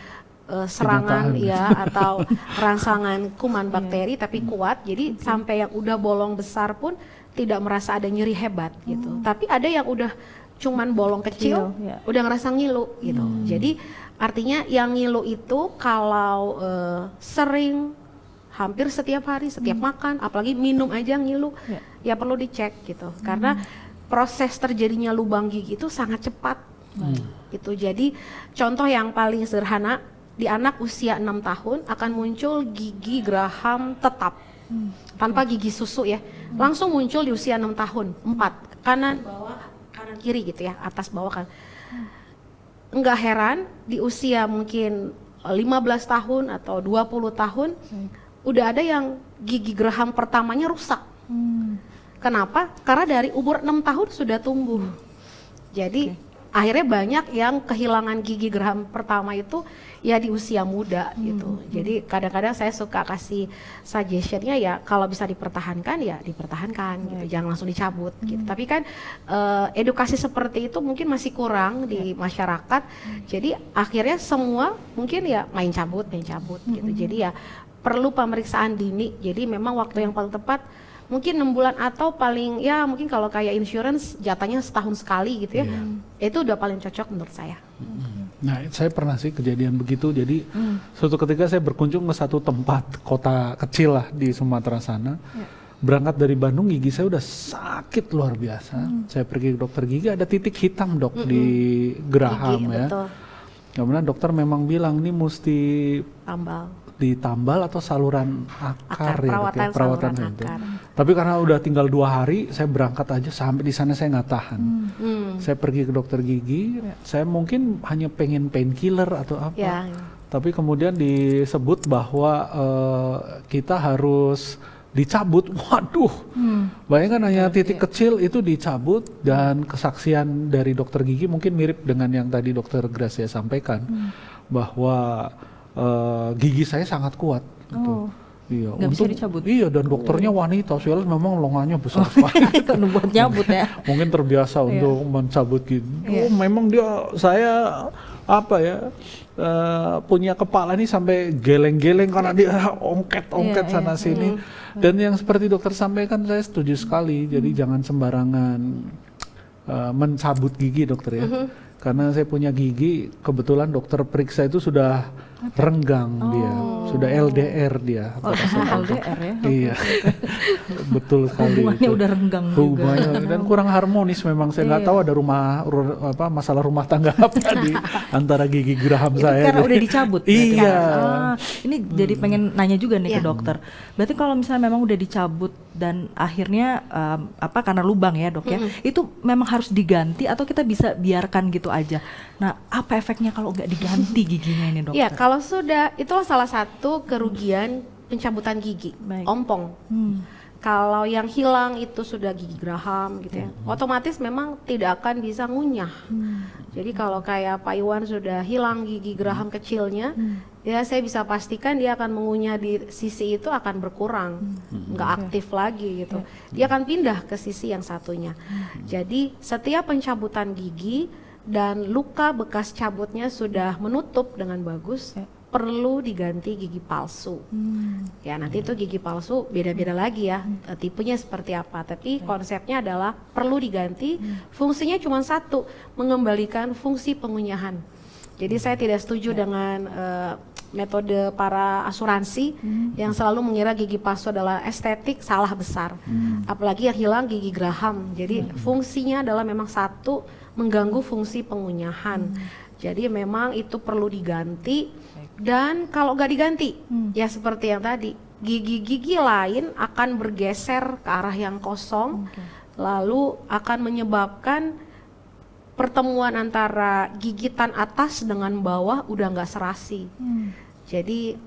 serangan ya atau rangsangan kuman bakteri tapi kuat. Jadi sampai yang udah bolong besar pun tidak merasa ada nyeri hebat gitu. Tapi ada yang udah cuman bolong kecil udah ngerasa ngilu gitu. Jadi artinya yang ngilu itu kalau sering hampir setiap hari, setiap makan, apalagi minum aja ngilu, ya perlu dicek gitu. Karena proses terjadinya lubang gigi itu sangat cepat. Gitu. Jadi contoh yang paling sederhana, di anak usia 6 tahun akan muncul gigi geraham tetap tanpa gigi susu ya, langsung muncul di usia 6 tahun, 4, kanan bawah kanan kiri gitu ya, atas bawah kan. Enggak heran di usia mungkin 15 tahun atau 20 tahun udah ada yang gigi geraham pertamanya rusak. Kenapa? Karena dari umur 6 tahun sudah tumbuh. Jadi akhirnya banyak yang kehilangan gigi geraham pertama itu ya di usia muda gitu. Jadi kadang-kadang saya suka kasih suggestionnya ya kalau bisa dipertahankan ya dipertahankan gitu, jangan langsung dicabut gitu. Tapi kan edukasi seperti itu mungkin masih kurang di masyarakat. Jadi akhirnya semua mungkin ya main cabut gitu. Jadi ya perlu pemeriksaan dini. Jadi memang waktu yang paling tepat mungkin 6 bulan atau paling ya mungkin kalau kayak insurance jatahnya setahun sekali gitu ya. Itu udah paling cocok menurut saya. Nah, saya pernah sih kejadian begitu. Jadi suatu ketika saya berkunjung ke satu tempat kota kecil lah di Sumatera sana. Berangkat dari Bandung gigi saya udah sakit luar biasa. Saya pergi ke dokter gigi, ada titik hitam dok di geraham Gigi, ya. betul. Kemudian dokter memang bilang ini mesti ditambal atau saluran akar ya, perawatan perawatan saluran itu. akar. Tapi karena udah tinggal 2 hari, saya berangkat aja sampai di sana saya nggak tahan. Saya pergi ke dokter gigi, saya mungkin hanya pengen painkiller atau apa. Ya. Tapi kemudian disebut bahwa kita harus dicabut. Waduh, bayangkan hanya titik kecil itu dicabut dan kesaksian dari dokter gigi mungkin mirip dengan yang tadi dokter Gracia sampaikan bahwa gigi saya sangat kuat. Gitu. Iya, Nggak bisa dicabut. Iya, dan dokternya wanita, soalnya memang longanya besar sekali. Buat nyabut ya. Mungkin terbiasa untuk mencabut gigi. Oh, memang saya punya kepala ini sampai geleng-geleng karena dia ongket sana sini. Dan yang seperti dokter sampaikan saya setuju sekali. Jadi jangan sembarangan mencabut gigi dokter ya. Karena saya punya gigi, kebetulan dokter periksa itu sudah renggang dia, sudah LDR dia. LDR ya? Iya, betul sekali. Hubungannya itu. udah renggang Hubungannya, juga. dan kurang harmonis memang. Saya nggak tahu ada masalah rumah tangga apa di antara gigi geraham Itu saya. karena udah dicabut. berarti Iya. kan? Ini jadi pengen nanya juga nih ke dokter. Berarti kalau misalnya memang udah dicabut dan akhirnya karena lubang ya dok ya, itu memang harus diganti atau kita bisa biarkan gitu aja. Nah, apa efeknya kalau nggak diganti giginya ini dokter? Ya, kalau sudah, itulah salah satu kerugian pencabutan gigi, ompong. Kalau yang hilang itu sudah gigi geraham gitu ya, otomatis memang tidak akan bisa ngunyah. Jadi kalau kayak Pak Iwan sudah hilang gigi geraham kecilnya, ya saya bisa pastikan dia akan mengunyah di sisi itu akan berkurang, nggak aktif lagi gitu. Dia akan pindah ke sisi yang satunya. Jadi setiap pencabutan gigi dan luka bekas cabutnya sudah menutup dengan bagus, perlu diganti gigi palsu. Ya nanti itu gigi palsu beda-beda lagi ya, tipenya seperti apa. Tapi konsepnya adalah perlu diganti, fungsinya cuma satu, mengembalikan fungsi pengunyahan. Jadi saya tidak setuju dengan metode para asuransi yang selalu mengira gigi palsu adalah estetik, salah besar. Apalagi yang hilang gigi geraham. Jadi fungsinya adalah memang satu, mengganggu fungsi pengunyahan. Jadi memang itu perlu diganti. Dan kalau nggak diganti, ya seperti yang tadi, gigi-gigi lain akan bergeser ke arah yang kosong, lalu akan menyebabkan pertemuan antara gigitan atas dengan bawah udah nggak serasi. Jadi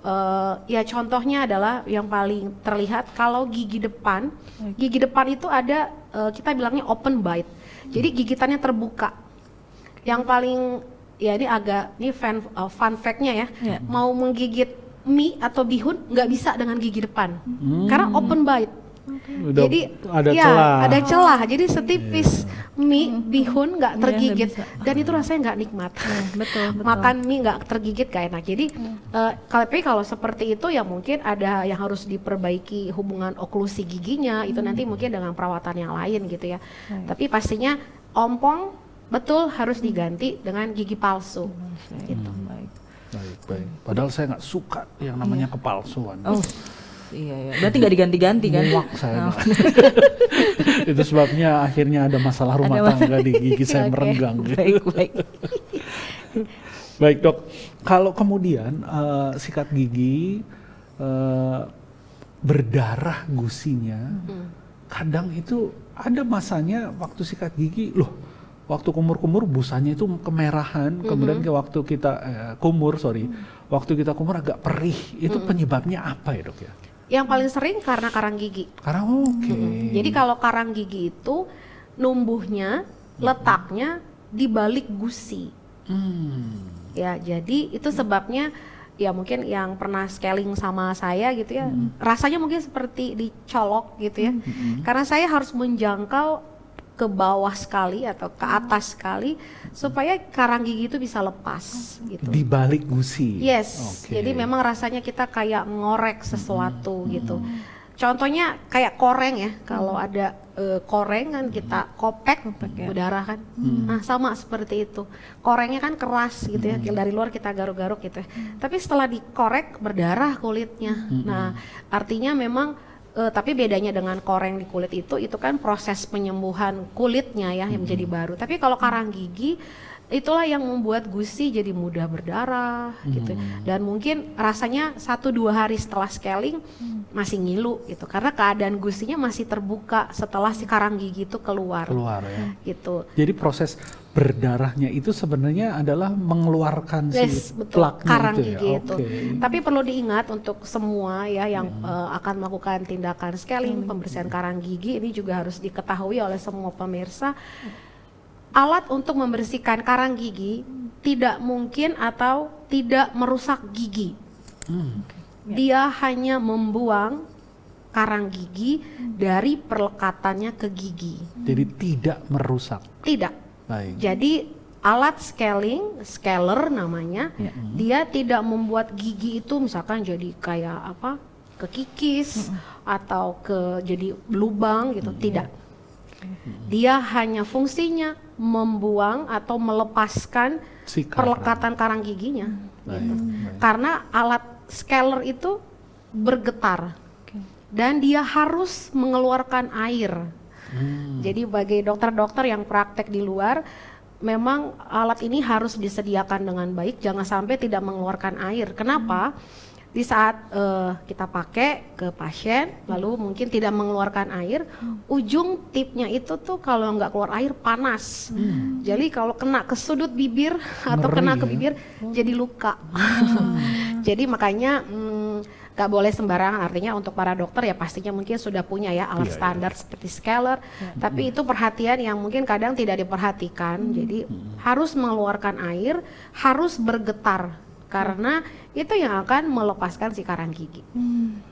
ya contohnya adalah yang paling terlihat kalau gigi depan itu ada kita bilangnya open bite. Jadi gigitannya terbuka. Yang paling ya ini fun fact-nya ya. Mau menggigit mie atau bihun nggak bisa dengan gigi depan. Karena open bite. Udah Jadi ada ya celah. ada celah. Jadi setipis mie bihun nggak Iya, tergigit nggak bisa. dan itu rasanya nggak nikmat. Betul. Makan mie nggak tergigit gak enak. Jadi kalau seperti itu ya mungkin ada yang harus diperbaiki hubungan oklusi giginya itu nanti mungkin dengan perawatan yang lain gitu ya. Tapi pastinya ompong betul harus diganti dengan gigi palsu. Gitu. Baik. Padahal saya nggak suka yang namanya kepalsuan. Oh, iya. Berarti nggak diganti-ganti kan? Muak saya. Itu sebabnya akhirnya ada masalah rumah Ada tangga di gigi saya Oke. merenggang. Baik. Baik dok, kalau kemudian sikat gigi berdarah gusinya, kadang itu ada masanya waktu sikat gigi, loh waktu kumur-kumur busanya itu kemerahan, kemudian waktu kita waktu kita kumur agak perih, itu penyebabnya apa ya dok ya? Yang paling sering karena karang gigi. Karena Jadi kalau karang gigi itu numbuhnya, letaknya di balik gusi. Ya, jadi itu sebabnya ya mungkin yang pernah scaling sama saya gitu ya, rasanya mungkin seperti dicolok gitu ya. Karena saya harus menjangkau ke bawah sekali atau ke atas sekali supaya karang gigi itu bisa lepas gitu. di balik gusi. Yes, Oke. jadi memang rasanya kita kayak ngorek sesuatu gitu. Contohnya kayak koreng ya, kalau ada koreng kan kita kopek berdarah kan. Nah sama seperti itu, korengnya kan keras gitu ya, dari luar kita garuk-garuk gitu ya. Tapi setelah dikorek berdarah kulitnya. Nah artinya memang tapi bedanya dengan koreng di kulit itu kan proses penyembuhan kulitnya ya yang menjadi baru. Tapi kalau karang gigi itulah yang membuat gusi jadi mudah berdarah gitu. Dan mungkin rasanya 1-2 hari setelah scaling masih ngilu gitu. Karena keadaan gusinya masih terbuka setelah si karang gigi itu keluar ya. gitu. Jadi proses berdarahnya itu sebenarnya adalah mengeluarkan Yes, si betul. plaknya Karang itu ya. gigi itu. Oke. Tapi perlu diingat untuk semua ya yang akan melakukan tindakan scaling, pembersihan karang gigi ini juga harus diketahui oleh semua pemirsa. Alat untuk membersihkan karang gigi tidak mungkin atau tidak merusak gigi. Dia hanya membuang karang gigi dari perlekatannya ke gigi. Jadi tidak merusak. Tidak. Baik. Jadi alat scaling, scaler namanya, dia tidak membuat gigi itu misalkan jadi kayak apa, kekikis atau jadi lubang gitu, tidak. Dia hanya fungsinya membuang atau melepaskan Si karang. perlekatan karang giginya. Gitu. Karena alat scaler itu bergetar dan dia harus mengeluarkan air. Jadi bagi dokter-dokter yang praktek di luar, memang alat ini harus disediakan dengan baik, jangan sampai tidak mengeluarkan air. Kenapa? Di saat kita pakai ke pasien, lalu mungkin tidak mengeluarkan air, ujung tipnya itu tuh kalau nggak keluar air panas. Jadi kalau kena ke sudut bibir atau Ngeri kena ke ya. bibir jadi luka. Jadi makanya nggak boleh sembarangan, artinya untuk para dokter ya pastinya mungkin sudah punya ya alat standar seperti scaler, tapi itu perhatian yang mungkin kadang tidak diperhatikan. Jadi harus mengeluarkan air, harus bergetar karena itu yang akan melepaskan si karang gigi.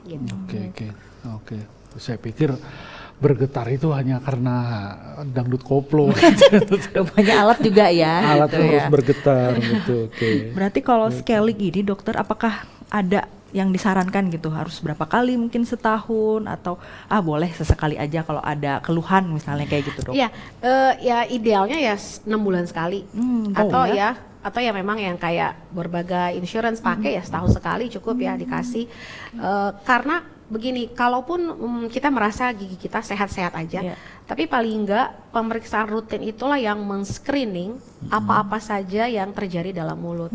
Gitu. Oke. Saya pikir bergetar itu hanya karena dangdut koplo. Rupanya alat juga ya. Alat gitu harus ya. bergetar gitu. Oke. Berarti kalau scaling ini dokter, apakah ada yang disarankan gitu harus berapa kali, mungkin setahun atau boleh sesekali aja kalau ada keluhan misalnya kayak gitu dok? Iya, ya idealnya ya 6 bulan sekali, atau ya memang yang kayak berbagai insurance pakai ya setahun sekali cukup ya dikasih. Karena begini, kalaupun kita merasa gigi kita sehat-sehat aja, tapi paling enggak pemeriksaan rutin itulah yang men-screening apa-apa saja yang terjadi dalam mulut.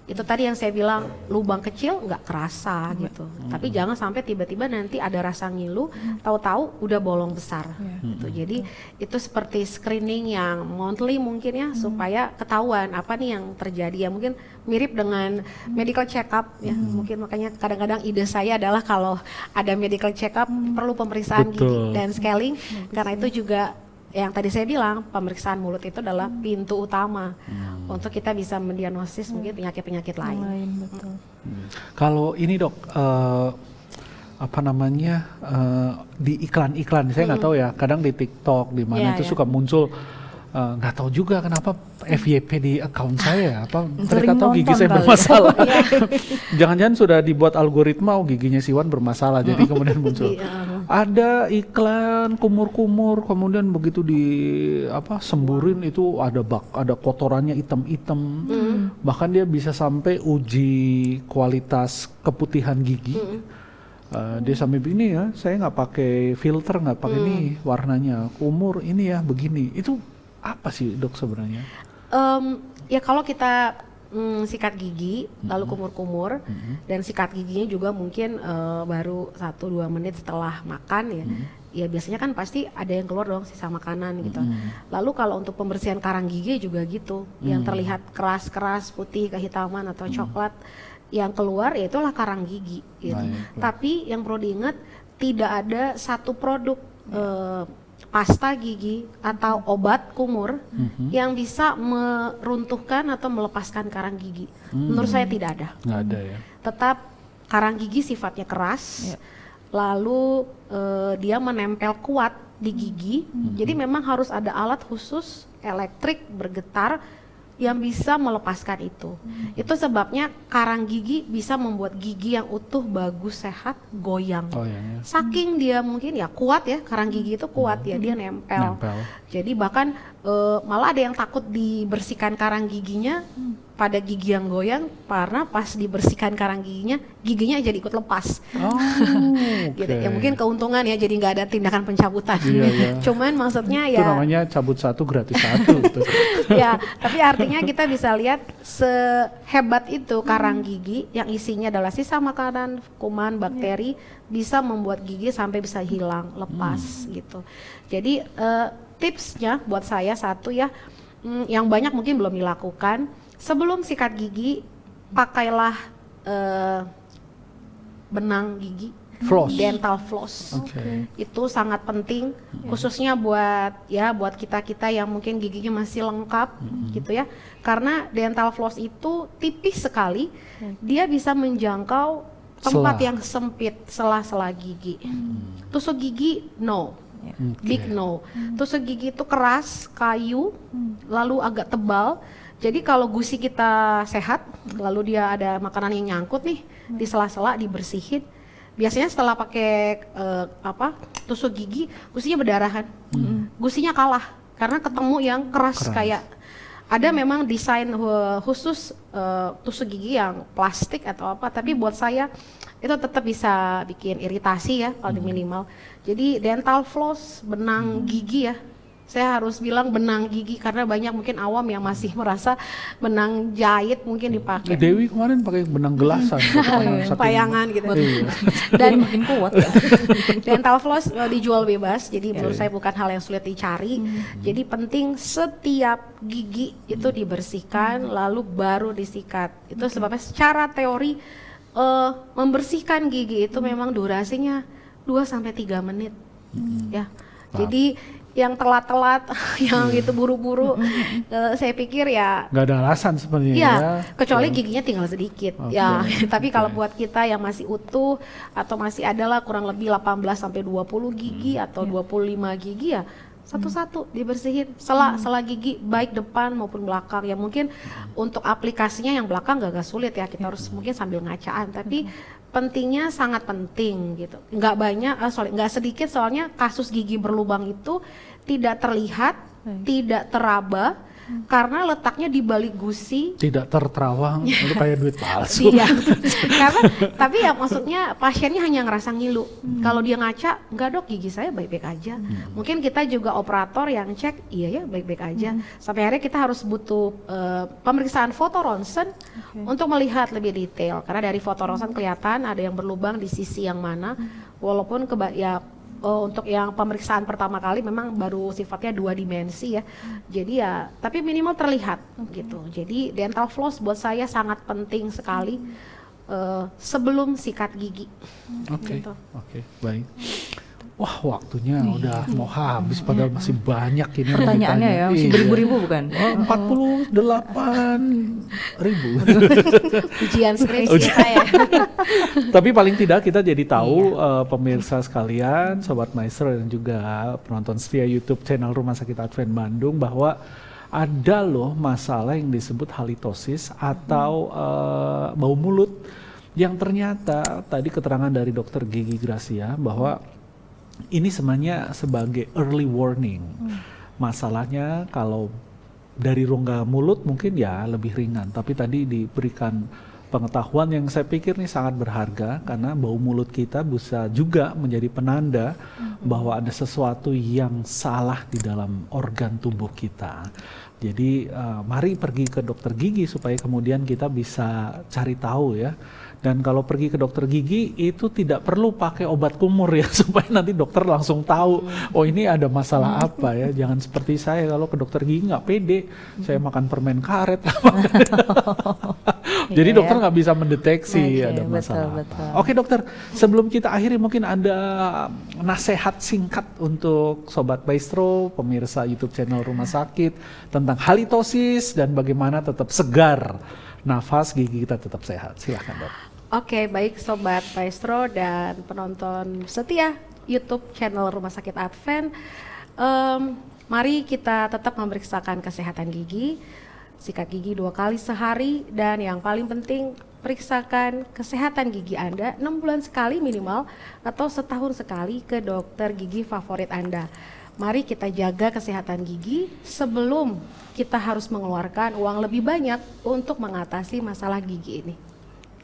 Itu tadi yang saya bilang, lubang kecil nggak kerasa gitu. Tapi jangan sampai tiba-tiba nanti ada rasa ngilu, tahu-tahu udah bolong besar. Gitu. Jadi itu seperti screening yang monthly mungkin ya, supaya ketahuan apa nih yang terjadi. Ya mungkin mirip dengan medical check up ya. Mungkin makanya kadang-kadang ide saya adalah kalau ada medical check up perlu pemeriksaan gigi dan scaling, karena itu juga yang tadi saya bilang, pemeriksaan mulut itu adalah pintu utama untuk kita bisa mendiagnosis mungkin penyakit-penyakit lain. Betul. Kalau ini dok, apa namanya, di iklan-iklan, saya nggak tahu ya, kadang di TikTok, di mana itu suka muncul, nggak tahu juga kenapa FYP di account saya, apa mereka tahu gigi saya bermasalah. Jangan-jangan sudah dibuat algoritma, giginya si Wan bermasalah, jadi kemudian muncul. Ada iklan kumur-kumur, kemudian begitu di semburin itu ada kotorannya hitam-hitam, bahkan dia bisa sampai uji kualitas keputihan gigi. Dia sampai begini ya, saya nggak pakai filter, nggak pakai ini warnanya kumur ini ya begini. Itu apa sih dok sebenarnya? Ya kalau kita sikat gigi lalu kumur-kumur dan sikat giginya juga mungkin baru 1-2 menit setelah makan ya, ya biasanya kan pasti ada yang keluar dong sisa makanan gitu. Lalu kalau untuk pembersihan karang gigi juga gitu, yang terlihat keras-keras putih kehitaman atau coklat, yang keluar ya itulah karang gigi gitu. Tapi yang perlu diingat, tidak ada satu produk pasta gigi atau obat kumur yang bisa meruntuhkan atau melepaskan karang gigi. Menurut saya tidak ada. Nggak ada ya. Tetap karang gigi sifatnya keras, lalu dia menempel kuat di gigi. Jadi memang harus ada alat khusus elektrik bergetar yang bisa melepaskan itu. Itu sebabnya karang gigi bisa membuat gigi yang utuh, bagus, sehat, goyang. Saking dia mungkin ya kuat ya, karang gigi itu kuat ya, dia nempel. Jadi bahkan malah ada yang takut dibersihkan karang giginya pada gigi yang goyang, karena pas dibersihkan karang giginya jadi ikut lepas. Gitu. Ya mungkin keuntungan ya, jadi nggak ada tindakan pencabutan. Cuman maksudnya ya. Itu namanya cabut satu gratis satu. Ya, tapi artinya kita bisa lihat sehebat itu karang gigi yang isinya adalah sisa makanan, kuman, bakteri, bisa membuat gigi sampai bisa hilang, lepas gitu. Jadi tipsnya buat saya satu ya, yang banyak mungkin belum dilakukan. Sebelum sikat gigi, pakailah benang gigi, dental floss. Itu sangat penting, khususnya buat kita yang mungkin giginya masih lengkap, gitu ya. Karena dental floss itu tipis sekali, dia bisa menjangkau tempat yang sempit, sela-sela gigi. Tusuk gigi, no. Big no. Tusuk gigi itu keras, kayu, lalu agak tebal. Jadi kalau gusi kita sehat, lalu dia ada makanan yang nyangkut nih di sela-sela, dibersihin. Biasanya setelah pakai tusuk gigi, gusinya berdarahan. Gusinya kalah karena ketemu yang keras. Kayak ada memang desain khusus tusuk gigi yang plastik atau apa, tapi buat saya itu tetap bisa bikin iritasi ya kalau minimal. Jadi dental floss, benang gigi ya. Saya harus bilang benang gigi karena banyak mungkin awam yang masih merasa benang jahit mungkin dipakai. Dewi kemarin pakai benang gelasan. Payangan gitu. Dan makin kuat. Dental floss dijual bebas, jadi menurut saya bukan hal yang sulit dicari. Jadi penting setiap gigi itu dibersihkan lalu baru disikat. Itu sebabnya secara teori membersihkan gigi itu memang durasinya 2-3 menit. Ya. Jadi yang telat-telat, yang itu buru-buru, saya pikir ya nggak ada alasan sebenarnya. Ya, kecuali giginya tinggal sedikit. Ya, tapi kalau buat kita yang masih utuh atau masih adalah kurang lebih 18-20 gigi atau 25 gigi ya satu-satu dibersihin, sela gigi baik depan maupun belakang. Ya mungkin untuk aplikasinya yang belakang gak sulit ya, kita harus mungkin sambil ngacaan, tapi pentingnya sangat penting gitu. Nggak banyak, nggak sedikit soalnya kasus gigi berlubang itu tidak terlihat, tidak teraba, karena letaknya di balik gusi. Tidak terterawang, itu kayak duit palsu. Iya, karena tapi ya maksudnya pasiennya hanya ngerasa ngilu. Kalau dia ngaca, enggak dok, gigi saya baik-baik aja. Mungkin kita juga operator yang cek, iya ya baik-baik aja. Sampai akhirnya kita harus butuh pemeriksaan foto ronsen untuk melihat lebih detail. Karena dari foto ronsen kelihatan ada yang berlubang di sisi yang mana, walaupun untuk yang pemeriksaan pertama kali memang baru sifatnya 2 dimensi ya. Jadi ya, tapi minimal terlihat gitu. Jadi dental floss buat saya sangat penting sekali sebelum sikat gigi. Oke, Gitu. oke, baik. Wah, waktunya udah mau habis, padahal masih banyak ini yang Pertanyaannya ditanya. ya, masih Iya. beribu-ribu bukan? 48.000. Ujian skripsi saya. Tapi paling tidak kita jadi tahu pemirsa sekalian, Sobat Maestro dan juga penonton setia YouTube channel Rumah Sakit Advent Bandung bahwa ada loh masalah yang disebut halitosis atau bau mulut yang ternyata tadi keterangan dari Dokter Gigi Gracia bahwa ini sebenarnya sebagai early warning. Masalahnya kalau dari rongga mulut mungkin ya lebih ringan, tapi tadi diberikan pengetahuan yang saya pikir nih sangat berharga karena bau mulut kita bisa juga menjadi penanda bahwa ada sesuatu yang salah di dalam organ tubuh kita. Jadi mari pergi ke dokter gigi supaya kemudian kita bisa cari tahu ya. Dan kalau pergi ke dokter gigi itu tidak perlu pakai obat kumur ya supaya nanti dokter langsung tahu oh ini ada masalah apa ya. Jangan seperti saya kalau ke dokter gigi nggak pede, saya makan permen karet. Jadi Iya, dokter ya. nggak bisa mendeteksi Oke, ada masalah betul. apa. Oke dokter, sebelum kita akhiri mungkin ada nasihat singkat untuk Sobat Maestro, pemirsa YouTube channel Rumah Sakit tentang halitosis dan bagaimana tetap segar nafas, gigi kita tetap sehat. Silahkan dok. Oke, baik Sobat Maestro dan penonton setia YouTube channel Rumah Sakit Advent. Mari kita tetap memeriksakan kesehatan gigi, sikat gigi 2 kali sehari, dan yang paling penting periksakan kesehatan gigi Anda 6 bulan sekali minimal atau setahun sekali ke dokter gigi favorit Anda. Mari kita jaga kesehatan gigi sebelum kita harus mengeluarkan uang lebih banyak untuk mengatasi masalah gigi ini.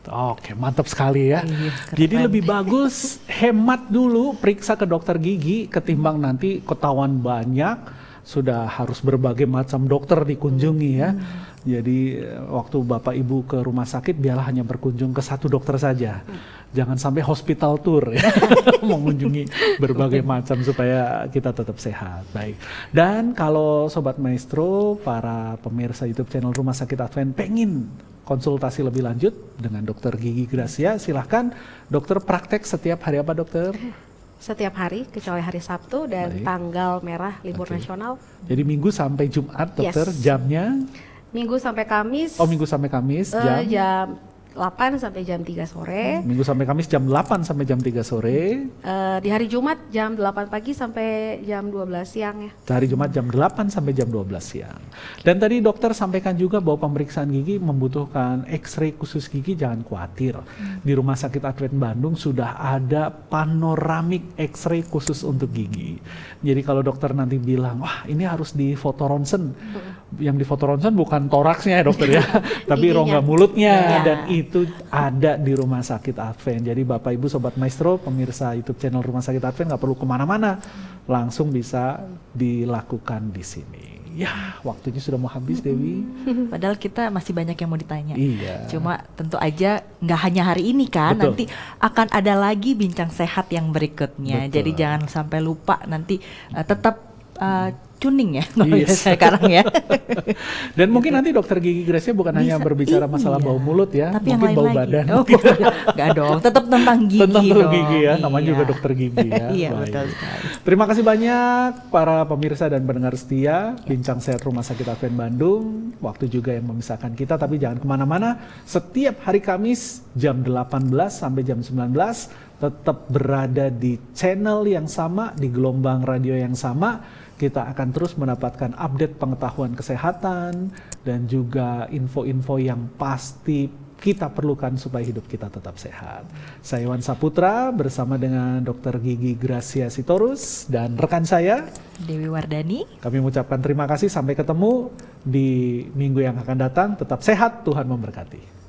Oke, mantap sekali ya. Iya, keren. Jadi lebih bagus hemat dulu periksa ke dokter gigi ketimbang nanti ketahuan banyak sudah harus berbagai macam dokter dikunjungi ya. Jadi waktu Bapak Ibu ke rumah sakit biarlah hanya berkunjung ke satu dokter saja. Jangan sampai hospital tour ya. Mengunjungi berbagai macam supaya kita tetap sehat. Baik. Dan kalau Sobat Maestro, para pemirsa YouTube channel Rumah Sakit Advent pengen konsultasi lebih lanjut dengan Dokter Gigi Gracia, silahkan dokter praktek setiap hari apa dokter? Setiap hari kecuali hari Sabtu dan Baik. tanggal merah libur Oke. nasional. Jadi Minggu sampai Jumat dokter, Yes. jamnya? Minggu sampai Kamis. Oh Minggu sampai Kamis jam? jam 8 sampai jam 3 sore. Minggu sampai Kamis jam 8 sampai jam 3 sore. Di hari Jumat jam 8 pagi sampai jam 12 siang ya. Hari Jumat jam 8 sampai jam 12 siang. Dan tadi dokter sampaikan juga bahwa pemeriksaan gigi membutuhkan X-ray khusus gigi, jangan khawatir. Di Rumah Sakit Advent Bandung sudah ada panoramik X-ray khusus untuk gigi. Jadi kalau dokter nanti bilang, wah ini harus di foto ronsen. Yang di foto ronsen bukan toraksnya ya dokter ya, tapi Giginya. rongga mulutnya. Iya. Dan itu ada di Rumah Sakit Advent. Jadi Bapak Ibu Sobat Maestro, pemirsa YouTube channel Rumah Sakit Advent nggak perlu kemana-mana, langsung bisa dilakukan di sini. Ya, waktunya sudah mau habis Dewi. Padahal kita masih banyak yang mau ditanya. Iya. Cuma tentu aja nggak hanya hari ini kan, Betul. nanti akan ada lagi bincang sehat yang berikutnya. Betul. Jadi jangan sampai lupa nanti tetap tuning ya kalau Yes. sekarang ya. Dan mungkin nanti dokter gigi Gracia bukan hanya Bisa, berbicara masalah iya. bau mulut ya, Tapi yang mungkin lain bau lagi. badan. Oh, enggak dong, tetap tentang gigi Tentang dong. gigi ya, namanya Iya. juga dokter gigi ya. Iya, Baik. betul sekali. Terima kasih banyak para pemirsa dan pendengar setia Bincang Sehat Rumah Sakit Advent Bandung. Waktu juga yang memisahkan kita, tapi jangan kemana-mana. Setiap hari Kamis jam 18 sampai jam 19 tetap berada di channel yang sama, di gelombang radio yang sama. Kita akan terus mendapatkan update pengetahuan kesehatan dan juga info-info yang pasti kita perlukan supaya hidup kita tetap sehat. Saya Iwan Saputra bersama dengan Dr. Gigi Gracia Sitorus dan rekan saya Dewi Wardani. Kami mengucapkan terima kasih, sampai ketemu di minggu yang akan datang. Tetap sehat, Tuhan memberkati.